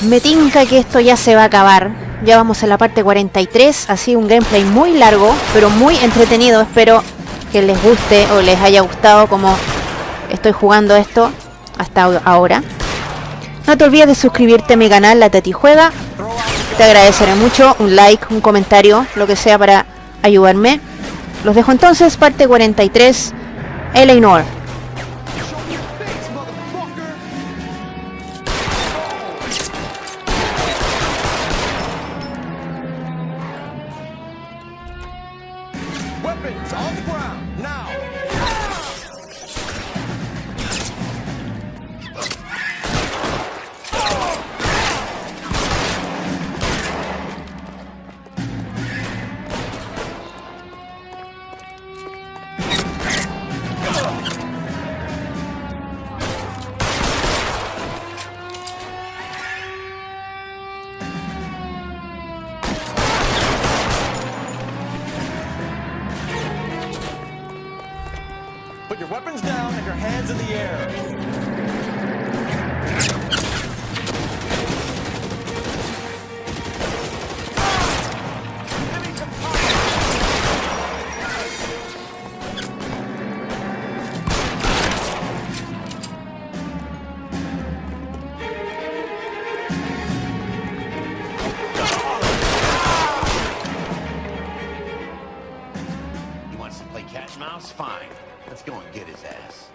Me tinca que esto ya se va a acabar. Ya vamos en la parte 43. Ha sido un gameplay muy largo, pero muy entretenido. Espero que les guste o les haya gustado como estoy jugando esto hasta ahora. No te olvides de suscribirte a mi canal, La Tati Juega. Te agradeceré mucho. Un like, un comentario, lo que sea para ayudarme. Los dejo entonces, parte 43. Noire. Weapons on the ground now. Put your weapons down and your hands in the air. He wants to play cat and mouse? Fine. Let's go and get his ass.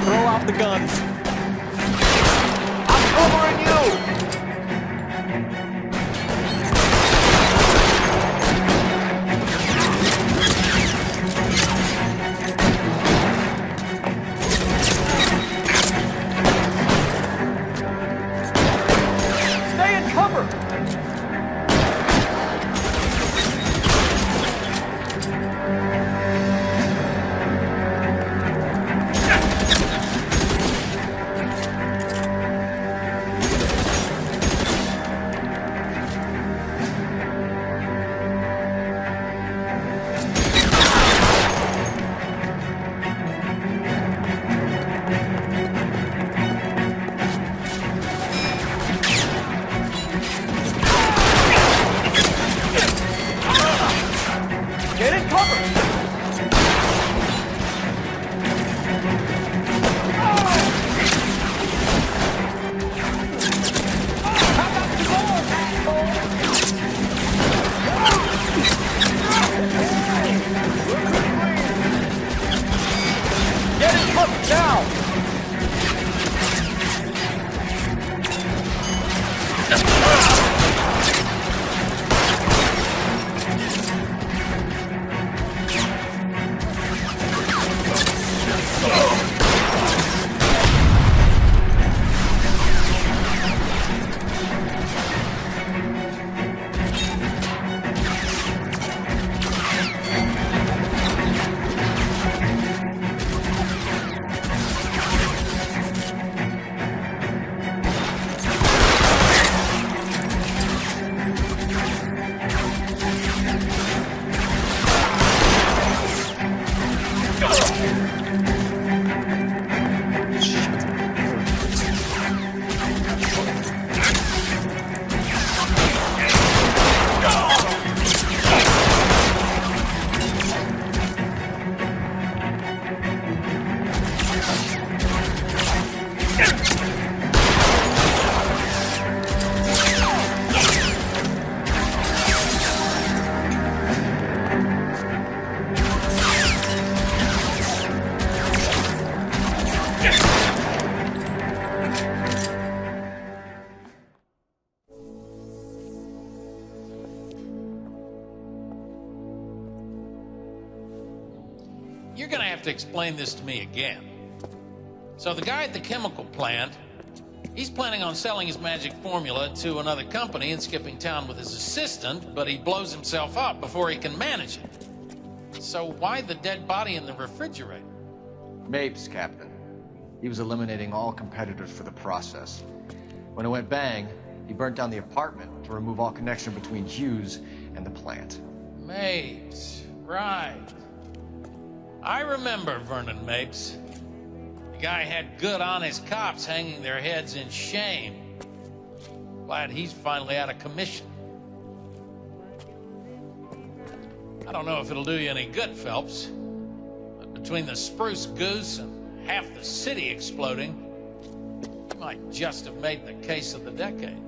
Throw out the guns. I'm covering you! Stay in cover! Get in cover! Get in cover now! you're gonna have to explain this to me again. So the guy at the chemical plant, he's planning on selling his magic formula to another company and skipping town with his assistant, but he blows himself up before he can manage it. So why the dead body in the refrigerator? Mapes, Captain. He was eliminating all competitors for the process. When it went bang, he burnt down the apartment to remove all connection between Hughes and the plant. Mapes, right. I remember Vernon Mapes. The guy had good, honest cops hanging their heads in shame. Glad he's finally out of commission. I don't know if it'll do you any good, Phelps, but between the spruce goose and half the city exploding, you might just have made the case of the decade.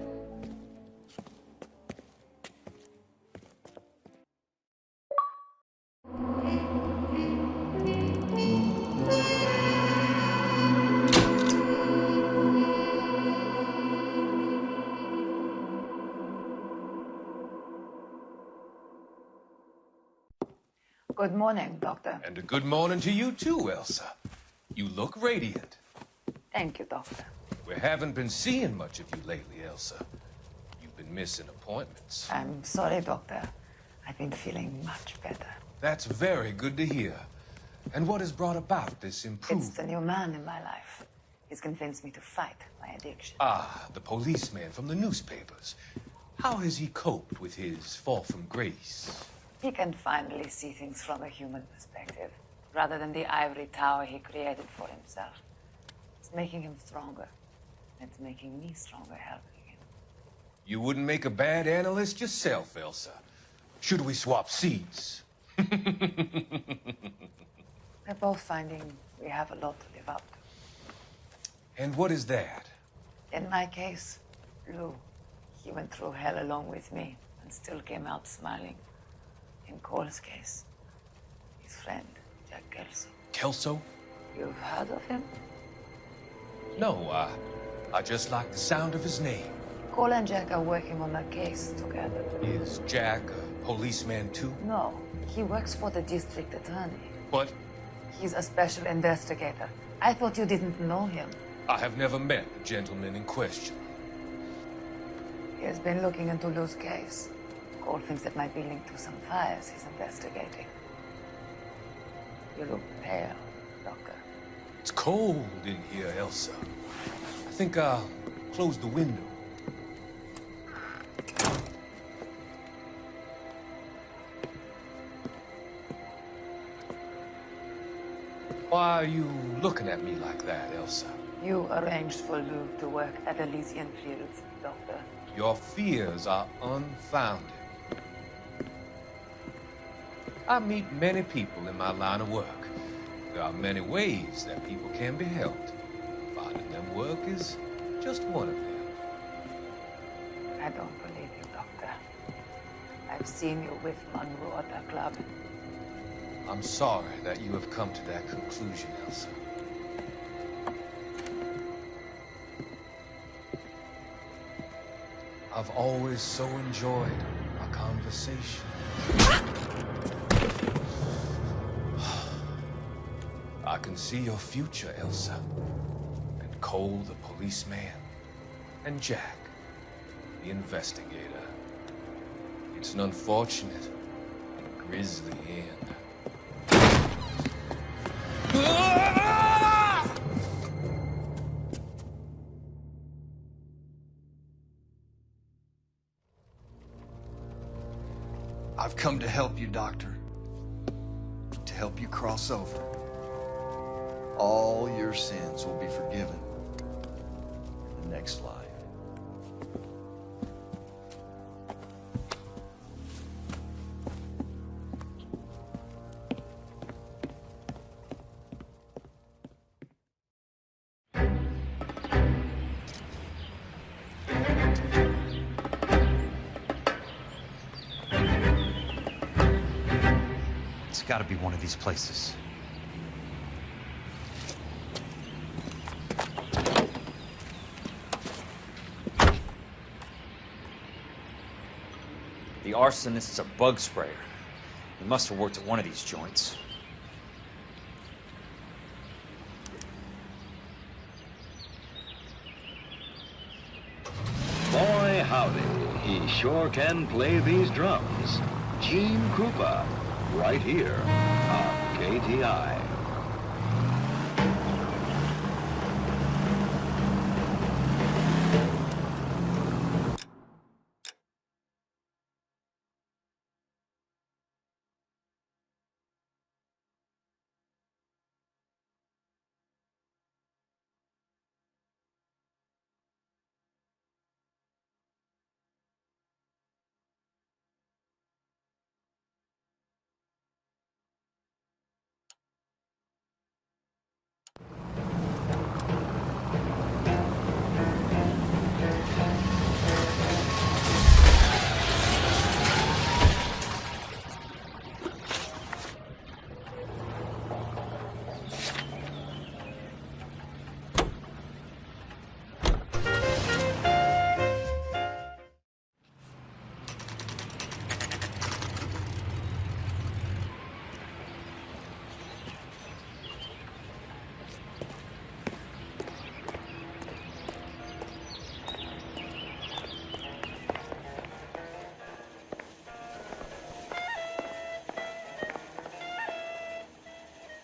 Good morning, Doctor. And a good morning to you too, Elsa. You look radiant. Thank you, Doctor. We haven't been seeing much of you lately, Elsa. You've been missing appointments. I'm sorry, Doctor. I've been feeling much better. That's very good to hear. And what has brought about this improvement? It's the new man in my life. He's convinced me to fight my addiction. Ah, the policeman from the newspapers. How has he coped with his fall from grace? He can finally see things from a human perspective, rather than the ivory tower he created for himself. It's making him stronger. It's making me stronger helping him. You wouldn't make a bad analyst yourself, Elsa. Should we swap seats? We're both finding we have a lot to live up to. And what is that? In my case, Lou, he went through hell along with me and still came out smiling. In Cole's case, his friend, Jack Kelso. Kelso? You've heard of him? No, I just like the sound of his name. Cole and Jack are working on a case together. Is Jack a policeman too? No, he works for the district attorney. What? He's a special investigator. I thought you didn't know him. I have never met the gentleman in question. He has been looking into Lou's case. Cole thinks it might be linked to some fires he's investigating. You look pale, Doctor. It's cold in here, Elsa. I think I'll close the window. Why are you looking at me like that, Elsa? You arranged for Lou to work at Elysian Fields, Doctor. Your fears are unfounded. I meet many people in my line of work. There are many ways that people can be helped. Finding them work is just one of them. I don't believe you, Doctor. I've seen you with Monroe at the club. I'm sorry that you have come to that conclusion, Elsa. I've always so enjoyed our conversation. I can see your future, Elsa. And Cole, the policeman. And Jack, the investigator. It's an unfortunate and grisly end. I've come to help you, Doctor. To help you cross over. All your sins will be forgiven in the next life. It's got to be one of these places. The arsonist's a bug sprayer. He must have worked at one of these joints. sure can play these drums. Gene Krupa, right here on KTI.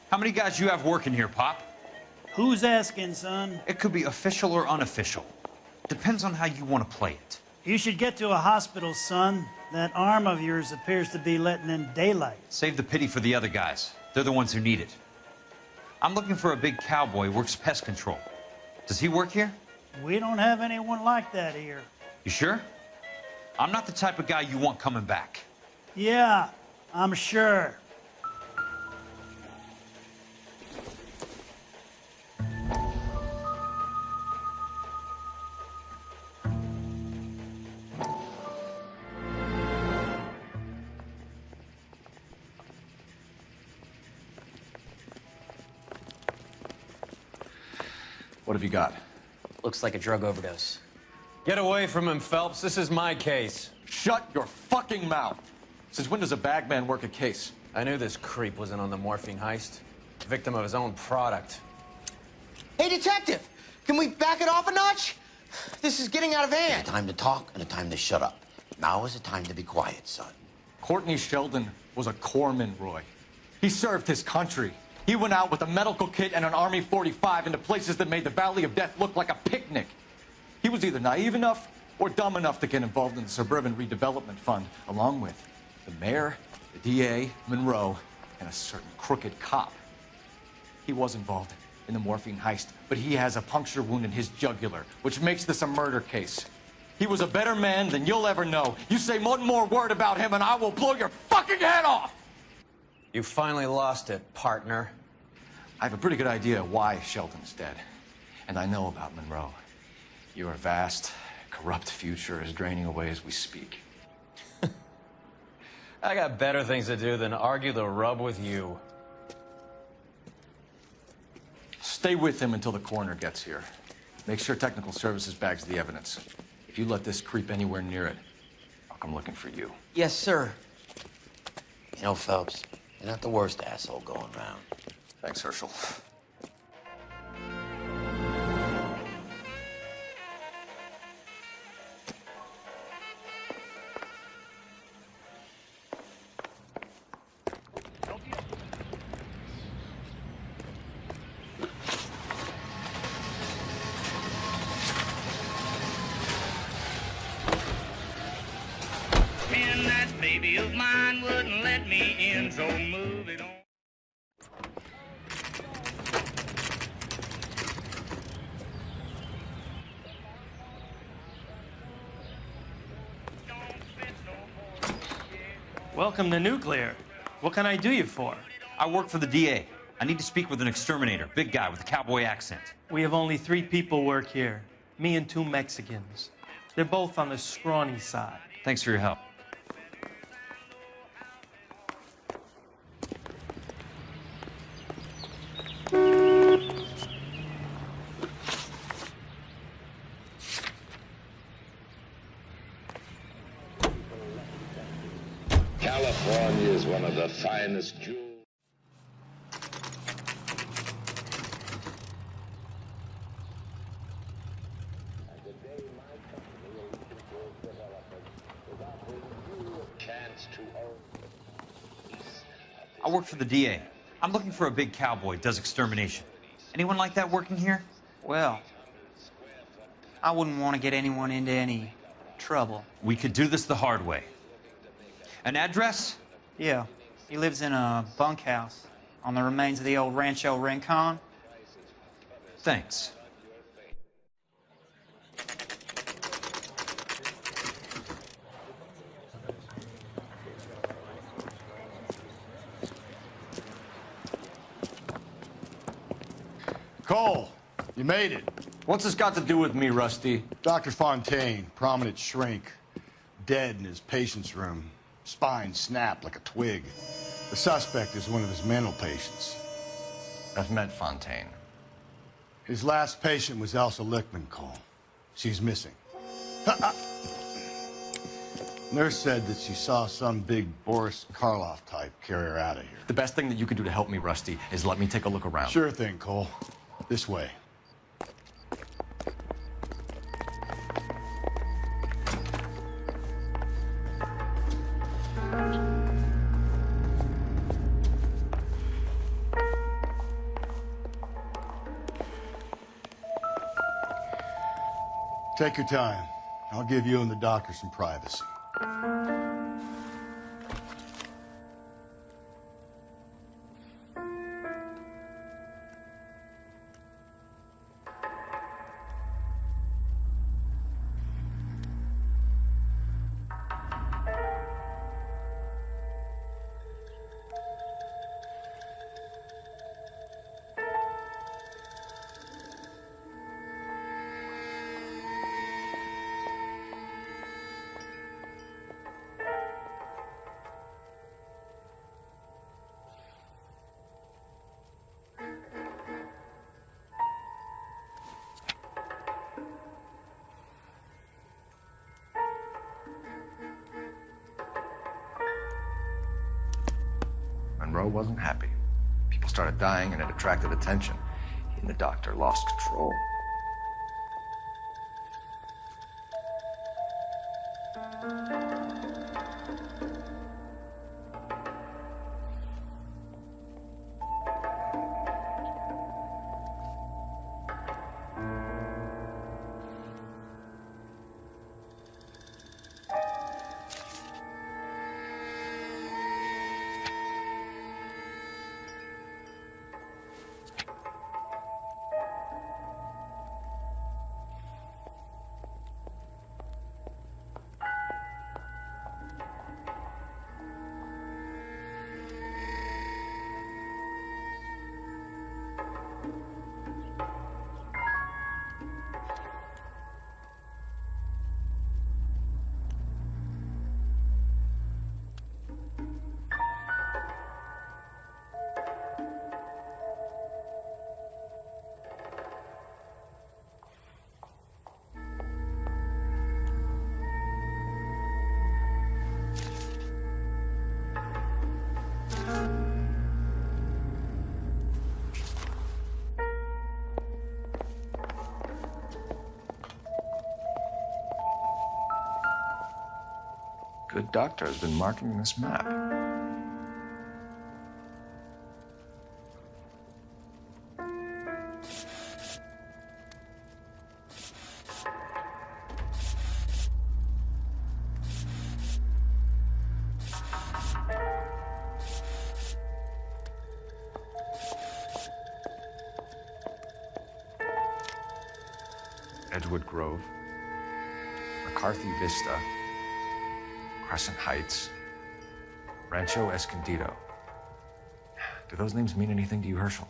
How many guys you have working here, Pop? Who's asking, son? It could be official or unofficial. Depends on how you want to play it. You should get to a hospital, son. That arm of yours appears to be letting in daylight. Save the pity for the other guys. They're the ones who need it. I'm looking for a big cowboy who works pest control. Does he work here? We don't have anyone like that here. You sure? I'm not the type of guy you want coming back. Yeah, I'm sure. What have you got? Looks like a drug overdose. Get away from him, Phelps. This is my case. Shut your fucking mouth! Since when does a bagman work a case? I knew this creep wasn't on the morphine heist. Victim of his own product. Hey, detective! Can we back it off a notch? This is getting out of hand. A time to talk and a time to shut up. Now is the time to be quiet, son. Courtney Sheldon was a corpsman, Roy. He served his country. He went out with a medical kit and an Army 45 into places that made the Valley of Death look like a picnic. He was either naive enough or dumb enough to get involved in the Suburban Redevelopment Fund, along with the mayor, the DA, Monroe, and a certain crooked cop. He was involved in the morphine heist, but he has a puncture wound in his jugular, which makes this a murder case. He was a better man than you'll ever know. You say one more word about him and I will blow your fucking head off! You finally lost it, partner. I have a pretty good idea why Sheldon's dead. And I know about Monroe. Your vast, corrupt future is draining away as we speak. I got better things to do than argue the rub with you. Stay with him until the coroner gets here. Make sure technical services bags the evidence. If you let this creep anywhere near it, I'll come looking for you. Yes, sir. You know, Phelps, you're not the worst asshole going around. Thanks, Herschel. And that baby of mine wouldn't let me in, so move it on. Welcome to Nuclear. What can I do you for? I work for the DA. I need to speak with an exterminator, big guy with a cowboy accent. We have only 3 people work here. Me and 2 Mexicans. They're both on the scrawny side. Thanks for your help. California is one of the finest jewels. I work for the DA. I'm looking for a big cowboy, does extermination. Anyone like that working here? Well, I wouldn't want to get anyone into any trouble. We could do this the hard way. An address? Yeah, he lives in a bunkhouse on the remains of the old Rancho Rincon. Thanks. Cole, you made it. What's this got to do with me, Rusty? Dr. Fontaine, prominent shrink, dead in his patient's room. Spine snapped like a twig. The suspect is one of his mental patients. I've met Fontaine. His last patient was Elsa Lichtman, Cole. She's missing. Nurse said that she saw some big Boris Karloff type carry her out of here. The best thing that you can do to help me, Rusty, is let me take a look around. Sure thing, Cole. This way. Take your time. I'll give you and the doctor some privacy. Monroe wasn't happy. People started dying and it attracted attention. He and the doctor lost control. Good doctor has been marking this map. Edgewood Grove, McCarthy Vista, Crescent Heights, Rancho Escondido. Do those names mean anything to you, Herschel?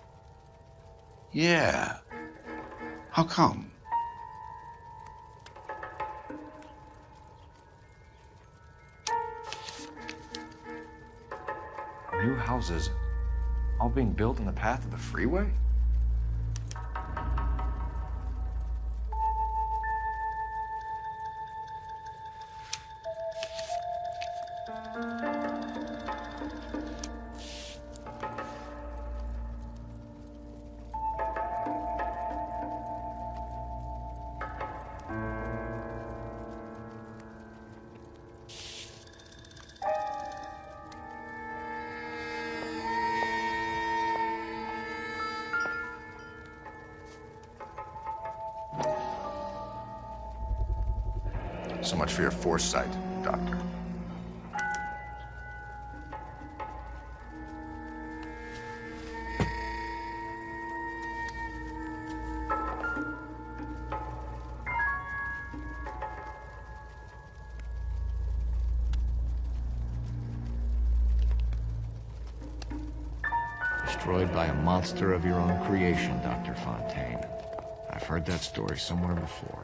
Yeah. How come? New houses, all being built in the path of the freeway? So much for your foresight, Doctor. Destroyed by a monster of your own creation, Dr. Fontaine. I've heard that story somewhere before.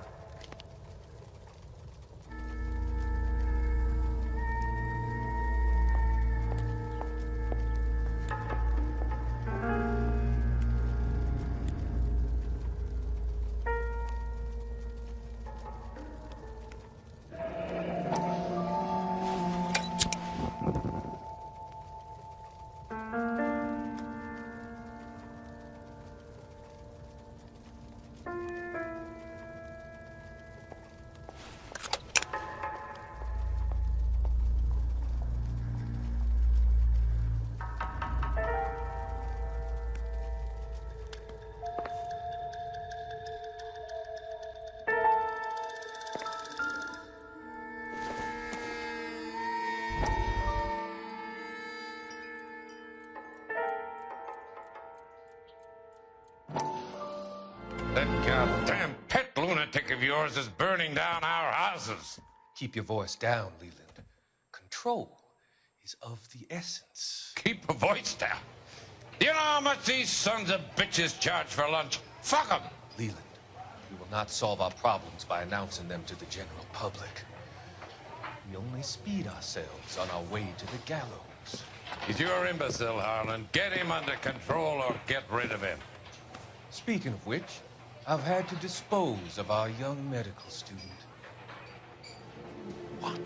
That goddamn pet lunatic of yours is burning down our houses. Keep your voice down, Leland. Control is of the essence. Keep your voice down. You know how much these sons of bitches charge for lunch? Fuck them. Leland, we will not solve our problems by announcing them to the general public. We only speed ourselves on our way to the gallows. He's your imbecile, Harlan. Get him under control or get rid of him. Speaking of which, I've had to dispose of our young medical student. What?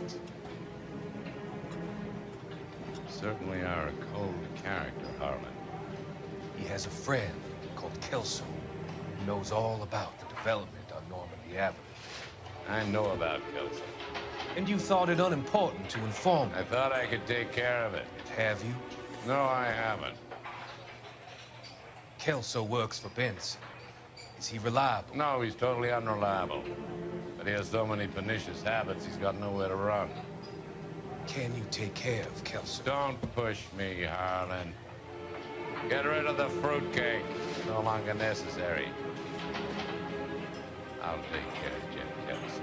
Certainly are a cold character, Harlan. He has a friend called Kelso who knows all about the development on Normandy Avenue. I know about Kelso. And you thought it unimportant to inform me. I thought I could take care of it. Have you? No, I haven't. Kelso works for Benson. Is he reliable? No, he's totally unreliable. But he has so many pernicious habits, he's got nowhere to run. Can you take care of Kelso? Don't push me, Harlan. Get rid of the fruitcake. It's no longer necessary. I'll take care of Jim Kelso.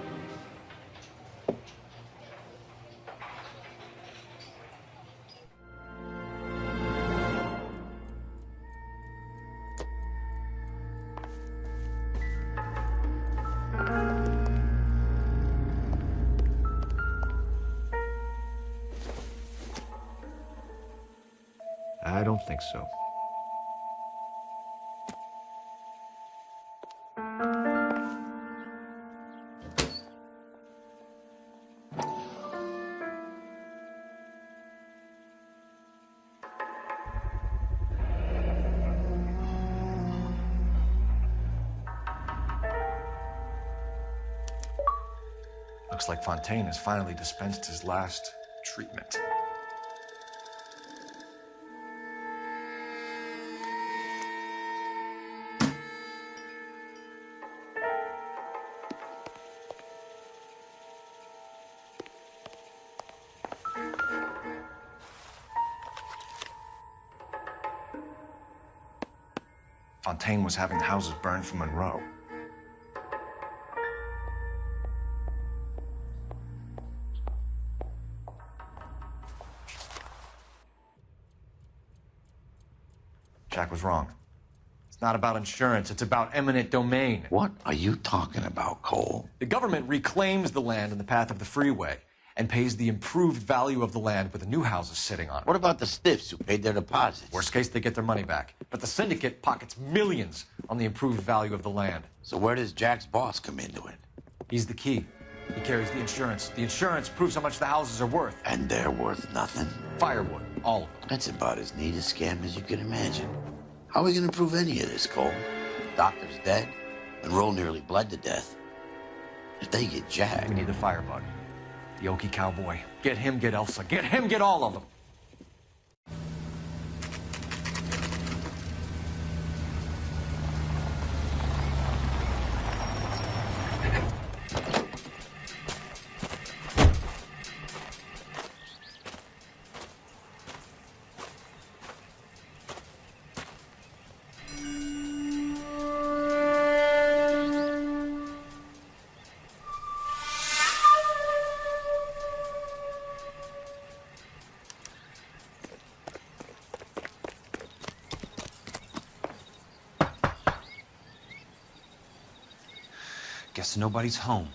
I don't think so. Looks like Fontaine has finally dispensed his last treatment. Fontaine was having houses burned for Monroe. Jack was wrong. It's not about insurance, it's about eminent domain. What are you talking about, Cole? The government reclaims the land in the path of the freeway and pays the improved value of the land with the new houses sitting on it. What about the stiffs who paid their deposits? Worst case, they get their money back. But the syndicate pockets millions on the improved value of the land. So where does Jack's boss come into it? He's the key. He carries the insurance. The insurance proves how much the houses are worth. And they're worth nothing? Firewood, all of them. That's about as neat a scam as you can imagine. How are we going to prove any of this, Cole? Doctor's dead. Monroe nearly bled to death. If they get Jack... We need the firebug. The Okie cowboy. Get him, get Elsa. Get him, get all of them. Guess nobody's home.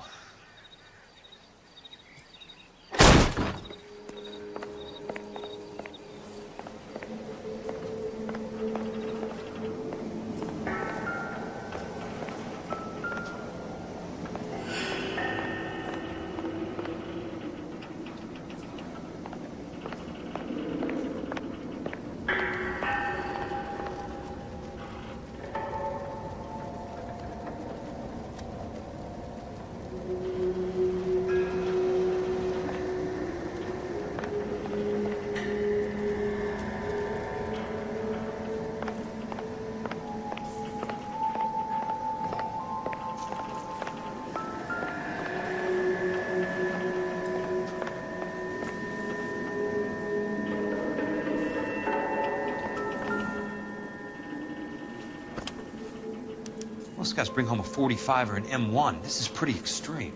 Most guys bring home a 45 or an M1. This is pretty extreme.